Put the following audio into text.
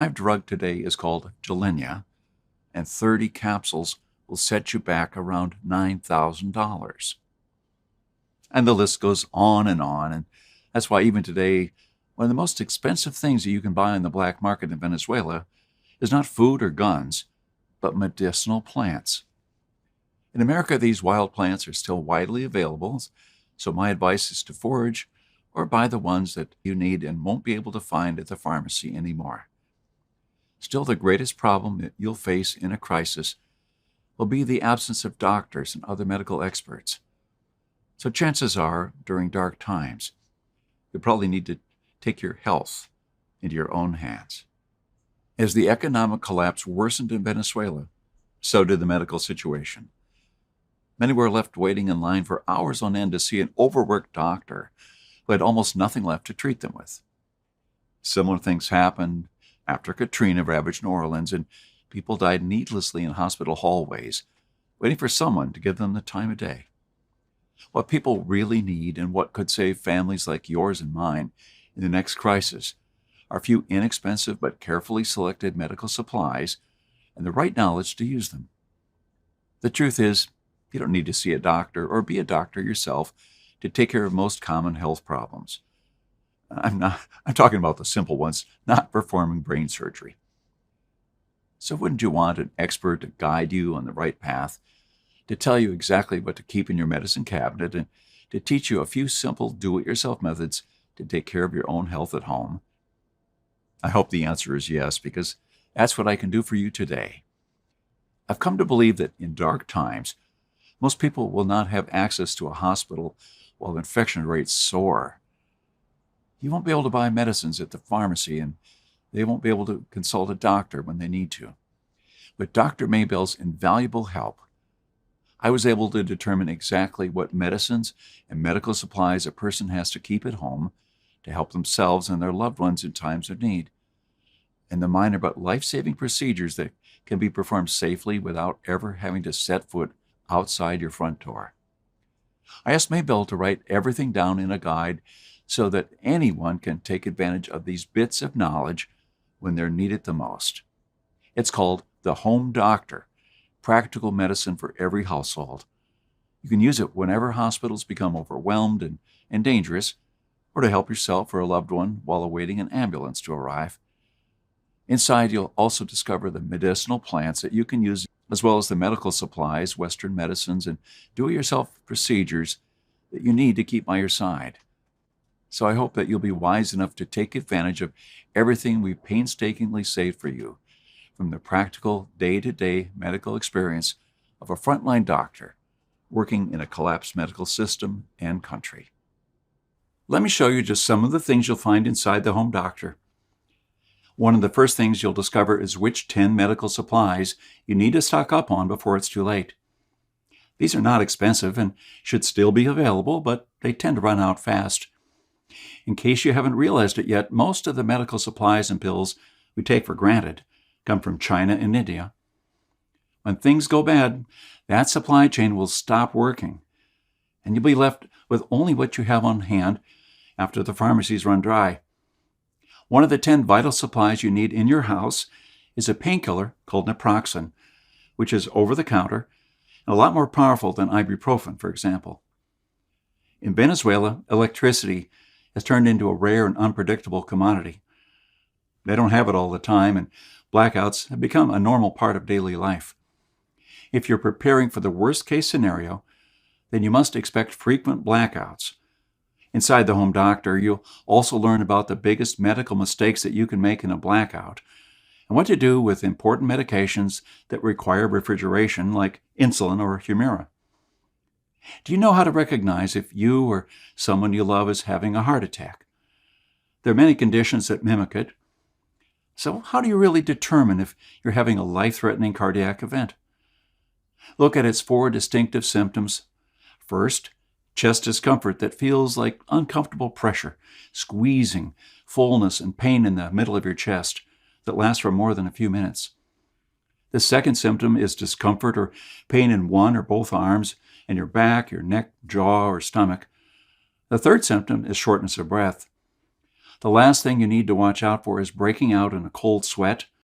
Live drug today is called Gilenya, and 30 capsules will set you back around $9,000. And the list goes on, and that's why even today, one of the most expensive things that you can buy on the black market in Venezuela is not food or guns, but medicinal plants. In America, these wild plants are still widely available, so my advice is to forage or buy the ones that you need and won't be able to find at the pharmacy anymore. Still, the greatest problem that you'll face in a crisis will be the absence of doctors and other medical experts. So chances are, during dark times, you'll probably need to take your health into your own hands. As the economic collapse worsened in Venezuela, so did the medical situation. Many were left waiting in line for hours on end to see an overworked doctor who had almost nothing left to treat them with. Similar things happened after Katrina ravaged New Orleans, and people died needlessly in hospital hallways, waiting for someone to give them the time of day. What people really need and what could save families like yours and mine in the next crisis are a few inexpensive but carefully selected medical supplies and the right knowledge to use them. The truth is, you don't need to see a doctor or be a doctor yourself to take care of most common health problems. I'm talking about the simple ones, not performing brain surgery. So wouldn't you want an expert to guide you on the right path, to tell you exactly what to keep in your medicine cabinet, and to teach you a few simple do-it-yourself methods to take care of your own health at home? I hope the answer is yes, because that's what I can do for you today. I've come to believe that in dark times, most people will not have access to a hospital while infection rates soar. You won't be able to buy medicines at the pharmacy, and they won't be able to consult a doctor when they need to. With Dr. Maybell's invaluable help, I was able to determine exactly what medicines and medical supplies a person has to keep at home to help themselves and their loved ones in times of need, and the minor but life-saving procedures that can be performed safely without ever having to set foot outside your front door. I asked Maybell to write everything down in a guide so that anyone can take advantage of these bits of knowledge when they're needed the most. It's called The Home Doctor, Practical Medicine for Every Household. You can use it whenever hospitals become overwhelmed and dangerous, or to help yourself or a loved one while awaiting an ambulance to arrive. Inside, you'll also discover the medicinal plants that you can use, as well as the medical supplies, Western medicines, and do-it-yourself procedures that you need to keep by your side. So I hope that you'll be wise enough to take advantage of everything we've painstakingly saved for you, from the practical, day-to-day medical experience of a frontline doctor working in a collapsed medical system and country. Let me show you just some of the things you'll find inside the Home Doctor. One of the first things you'll discover is which 10 medical supplies you need to stock up on before it's too late. These are not expensive and should still be available, but they tend to run out fast. In case you haven't realized it yet, most of the medical supplies and pills we take for granted come from China and India. When things go bad, that supply chain will stop working, and you'll be left with only what you have on hand after the pharmacies run dry. One of the 10 vital supplies you need in your house is a painkiller called naproxen, which is over-the-counter and a lot more powerful than ibuprofen, for example. In Venezuela, electricity has turned into a rare and unpredictable commodity. They don't have it all the time, and blackouts have become a normal part of daily life. If you're preparing for the worst-case scenario, then you must expect frequent blackouts. Inside the Home Doctor, you'll also learn about the biggest medical mistakes that you can make in a blackout, and what to do with important medications that require refrigeration, like insulin or Humira. Do you know how to recognize if you or someone you love is having a heart attack? There are many conditions that mimic it. So how do you really determine if you're having a life-threatening cardiac event? Look at its 4 distinctive symptoms. First, chest discomfort that feels like uncomfortable pressure, squeezing, fullness, and pain in the middle of your chest that lasts for more than a few minutes. The second symptom is discomfort or pain in one or both arms and your back, your neck, jaw, or stomach. The third symptom is shortness of breath. The last thing you need to watch out for is breaking out in a cold sweat